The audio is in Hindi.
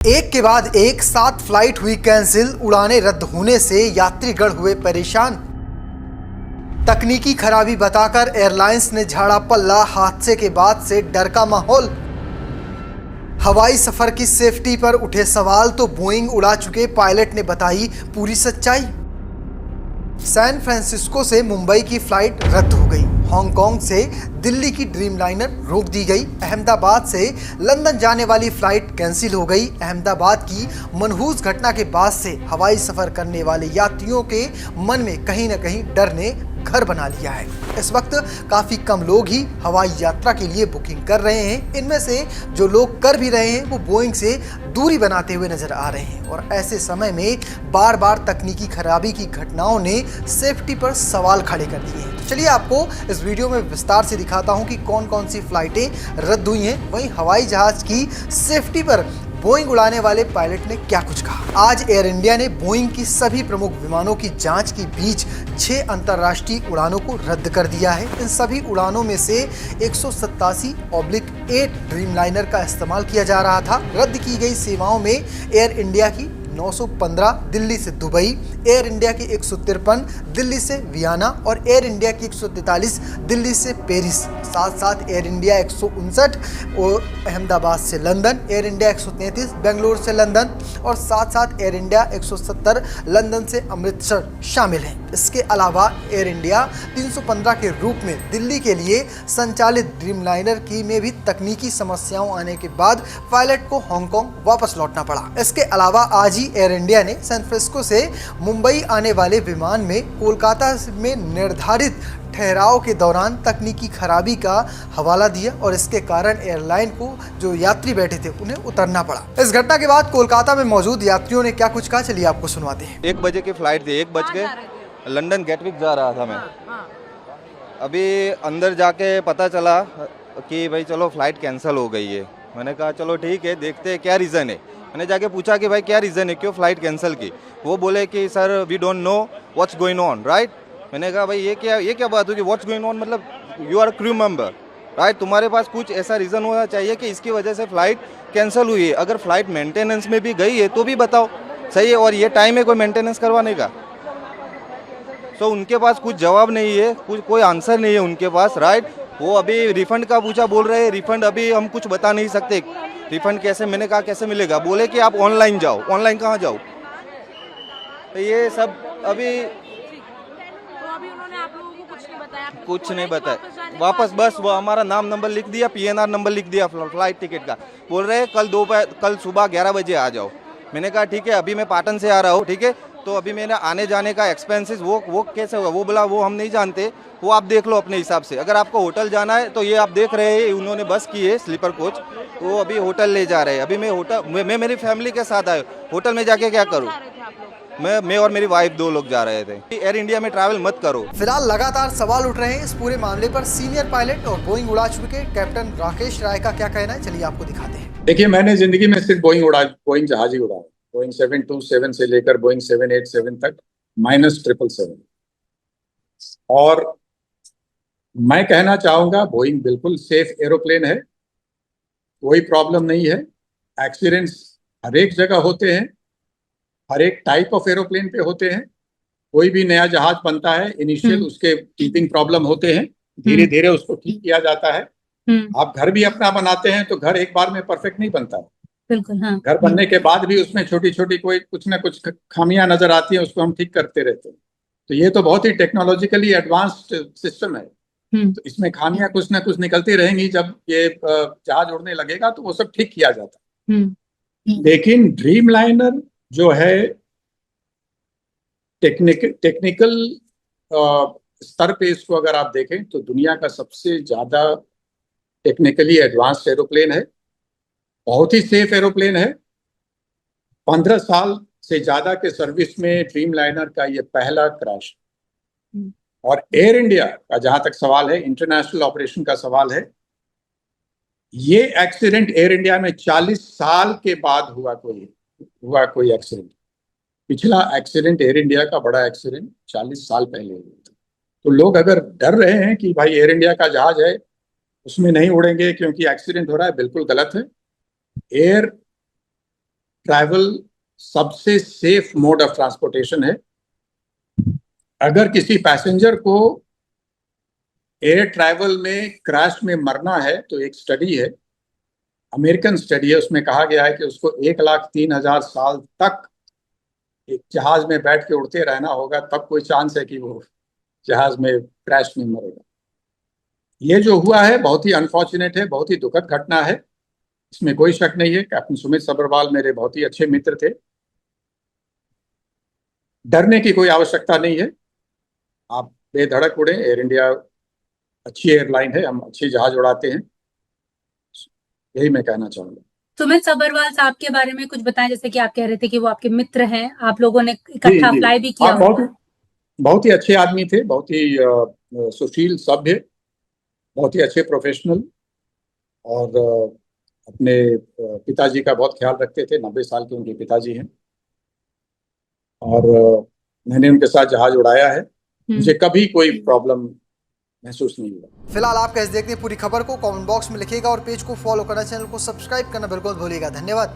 एक के बाद एक 7 फ्लाइट हुई कैंसिल। उड़ानें रद्द होने से यात्रीगण हुए परेशान। तकनीकी खराबी बताकर एयरलाइंस ने झाड़ा पल्ला। हादसे के बाद से डर का माहौल। हवाई सफर की सेफ्टी पर उठे सवाल तो बोइंग उड़ा चुके पायलट ने बताई पूरी सच्चाई। सैन फ्रांसिस्को से मुंबई की फ्लाइट रद्द हो गई। हांगकांग से दिल्ली की ड्रीमलाइनर रोक दी गई। अहमदाबाद से लंदन जाने वाली फ्लाइट कैंसिल हो गई। अहमदाबाद की मनहूस घटना के बाद से हवाई सफर करने वाले यात्रियों के मन में कहीं न कहीं डर ने घर बना लिया है। इस वक्त काफी कम लोग ही हवाई यात्रा के लिए बुकिंग कर रहे हैं। इनमें से जो लोग कर भी रहे हैं वो बोइंग से दूरी बनाते हुए नजर आ रहे हैं। और ऐसे समय में बार बार तकनीकी खराबी की घटनाओं ने सेफ्टी पर सवाल खड़े कर दिए हैं। तो चलिए आपको इस वीडियो में विस्तार से दिखाता हूं कि कौन कौन सी फ्लाइटें रद्द हुई हैं। वहीं हवाई जहाज की सेफ्टी पर बोइंग उड़ाने वाले पायलट ने क्या कुछ कहा। आज एयर इंडिया ने बोइंग की सभी प्रमुख विमानों की जांच के बीच 6 अंतर्राष्ट्रीय उड़ानों को रद्द कर दिया है। इन सभी उड़ानों में से 187/8 ड्रीमलाइनर का इस्तेमाल किया जा रहा था। रद्द की गई सेवाओं में एयर इंडिया की 915 दिल्ली से दुबई, एयर इंडिया की 153 दिल्ली से वियना और एयर इंडिया की 143 दिल्ली से पेरिस। साथ साथ एयर इंडिया 159 और अहमदाबाद से लंदन, एयर इंडिया 133 बेंगलुरु से लंदन और साथ साथ एयर इंडिया 170 लंदन से अमृतसर शामिल हैं। इसके अलावा एयर इंडिया 315 के रूप में दिल्ली के लिए संचालित ड्रीमलाइनर की में भी तकनीकी समस्याओं आने के बाद पायलट को हांगकांग वापस लौटना पड़ा। इसके अलावा आज ही एयर इंडिया ने सैन फ्रांसिस्को से मुंबई आने वाले विमान में कोलकाता में निर्धारित ठहराव के दौरान तकनीकी खराबी का हवाला दिया और इसके कारण एयरलाइन को जो यात्री बैठे थे उन्हें उतरना पड़ा। इस घटना के बाद कोलकाता में मौजूद यात्रियों ने क्या कुछ कहा, चलिए आपको सुनवाते हैं। 1 बजे की फ्लाइट थी, 1 बज के लंदन गेटविक जा रहा था मैं। अभी अंदर जाके पता चला कि भाई चलो फ्लाइट कैंसिल हो गई है। मैंने कहा चलो ठीक है, देखते हैं क्या रीज़न है। मैंने जाके पूछा कि भाई क्या रीज़न है, क्यों फ़्लाइट कैंसिल की। वो बोले कि sir we don't know what's going on, right. मैंने कहा भाई ये क्या बात हुई कि व्हाट्स गोइंग ऑन, मतलब you are crew member, right. तुम्हारे पास कुछ ऐसा रीज़न होना चाहिए कि इसकी वजह से फ़्लाइट कैंसिल हुई है। अगर फ़्लाइट मेंटेनेंस में भी गई है तो भी बताओ, सही है। और ये टाइम है कोई मेंटेनेंस करवाने का। तो उनके पास कुछ जवाब नहीं है, कोई आंसर नहीं है उनके पास, राइट। वो अभी रिफ़ंड का पूछा, बोल रहे हैं रिफ़ंड अभी हम कुछ बता नहीं सकते। रिफ़ंड कैसे, मैंने कहा कैसे मिलेगा। बोले कि आप ऑनलाइन जाओ। ऑनलाइन कहाँ जाओ। तो ये सब अभी तो अभी उन्होंने आप लोगों को कुछ नहीं बताया। वापस बस वो हमारा नाम नंबर लिख दिया, PNR नंबर लिख दिया फ्लाइट टिकट का। बोल रहे हैं कल सुबह 11 बजे आ जाओ। मैंने कहा ठीक है, अभी मैं पाटन से आ रहा हूँ, ठीक है। तो अभी मेरा आने जाने का एक्सपेंसेस वो कैसे होगा। वो बोला वो हम नहीं जानते, वो आप देख लो अपने हिसाब से। अगर आपको होटल जाना है तो ये आप देख रहे हैं, उन्होंने बस की है स्लीपर कोच, वो अभी होटल ले जा रहे हैं। अभी मैं मेरी फैमिली के साथ आया, होटल में जाके क्या करूँ। मैं और मेरी वाइफ 2 लोग जा रहे थे। एयर इंडिया में ट्रैवल मत करो। फिलहाल लगातार सवाल उठ रहे हैं इस पूरे मामले पर। सीनियर पायलट और बोइंग उड़ा चुके कैप्टन राकेश राय का क्या कहना है, चलिए आपको दिखाते हैं। देखिए, मैंने जिंदगी में सिर्फ बोइंग जहाज ही उड़ाया। बोइंग 727 से लेकर बोइंग 787 तक -777। और मैं कहना चाहूंगा बोइंग बिल्कुल सेफ एरोप्लेन है, कोई प्रॉब्लम नहीं है। एक्सीडेंट्स हर एक जगह होते हैं, हर एक टाइप ऑफ एरोप्लेन पे होते हैं। कोई भी नया जहाज बनता है, इनिशियल उसके टीपिंग प्रॉब्लम होते हैं, धीरे धीरे उसको ठीक किया जाता है। आप घर भी अपना बनाते हैं तो घर एक बार में परफेक्ट नहीं बनता। बिल्कुल, हाँ। घर बनने के बाद भी उसमें छोटी छोटी कोई कुछ ना कुछ खामियां नजर आती हैं, उसको हम ठीक करते रहते हैं। तो ये तो बहुत ही टेक्नोलॉजिकली एडवांस्ड सिस्टम है। तो इसमें खामियां कुछ ना कुछ निकलती रहेंगी। जब ये जहाज उड़ने लगेगा तो वो सब ठीक किया जाता है। लेकिन ड्रीमलाइनर जो है टेक्निकल स्तर पे इसको अगर आप देखें तो दुनिया का सबसे ज्यादा टेक्निकली एडवांस्ड एरोप्लेन है। बहुत ही सेफ एरोप्लेन है। 15 साल से ज्यादा के सर्विस में ड्रीमलाइनर का ये पहला क्रैश। और एयर इंडिया का जहां तक सवाल है, इंटरनेशनल ऑपरेशन का सवाल है, ये एक्सीडेंट एयर इंडिया में 40 साल के बाद हुआ कोई एक्सीडेंट। पिछला एक्सीडेंट एयर इंडिया का बड़ा एक्सीडेंट 40 साल पहले हुआ था। तो लोग अगर डर रहे हैं कि भाई एयर इंडिया का जहाज है उसमें नहीं उड़ेंगे क्योंकि एक्सीडेंट हो रहा है, बिल्कुल गलत है। एयर ट्रैवल सबसे सेफ मोड ऑफ ट्रांसपोर्टेशन है। अगर किसी पैसेंजर को एयर ट्रैवल में क्रैश में मरना है तो एक स्टडी है, अमेरिकन स्टडी है, उसमें कहा गया है कि उसको 1,03,000 साल तक एक जहाज में बैठ के उड़ते रहना होगा, तब कोई चांस है कि वो जहाज में क्रैश में मरेगा। ये जो हुआ है बहुत ही अनफॉर्चुनेट है, बहुत ही दुखद घटना है, इसमें कोई शक नहीं है। कैप्टन सुमित सब्रवाल मेरे बहुत ही अच्छे मित्र थे। डरने की कोई आवश्यकता नहीं है, आप बेधड़क उड़े। एयर इंडिया अच्छी एयरलाइन है, हम अच्छे जहाज उड़ाते हैं, यही मैं कहना चाहूंगा। सुमित सब्रवाल साहब के बारे में कुछ बताएं, जैसे कि आप कह रहे थे कि वो आपके मित्र हैं, आप लोगों ने जी इकट्ठा जी, फ्लाई भी किया आप होगा। बहुत ही अच्छे आदमी थे, बहुत ही सुशील, सभ्य, बहुत ही अच्छे प्रोफेशनल, और अपने पिताजी का बहुत ख्याल रखते थे। 90 साल के उनके पिताजी हैं, और मैंने उनके साथ जहाज उड़ाया है, मुझे कभी कोई प्रॉब्लम महसूस नहीं हुआ। फिलहाल आप कैसे देखते हैं पूरी खबर को कमेंट बॉक्स में लिखिएगा और पेज को फॉलो करना, चैनल को सब्सक्राइब करना बिल्कुल भूलिएगा। धन्यवाद।